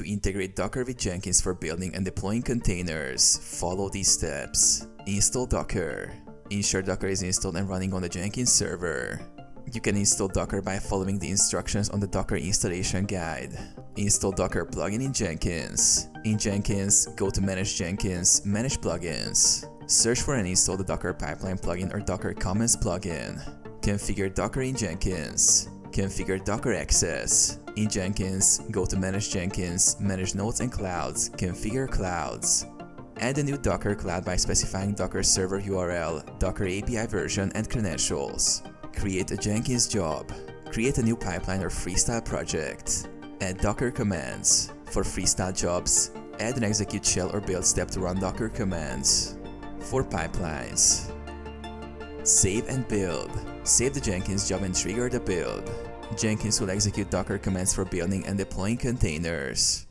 integrate Docker with Jenkins for building and deploying containers, follow these steps. Install Docker. Ensure Docker is installed and running on the Jenkins server. You can install Docker by following the instructions on the Docker installation guide. Install Docker plugin in Jenkins. In Jenkins, go to Manage Jenkins, Manage Plugins. Search for and install the Docker Pipeline plugin or Docker Comments plugin. Configure Docker in Jenkins. Configure Docker access. In Jenkins, go to Manage Jenkins, Manage Nodes and Clouds, Configure Clouds. Add a new Docker cloud by specifying Docker server URL, Docker API version, and credentials. Create a Jenkins job. Create a new pipeline or freestyle project. Add Docker commands. For freestyle jobs, add an execute shell or build step to run Docker commands. For pipelines, save and build. Save the Jenkins job and trigger the build. Jenkins will execute Docker commands for building and deploying containers.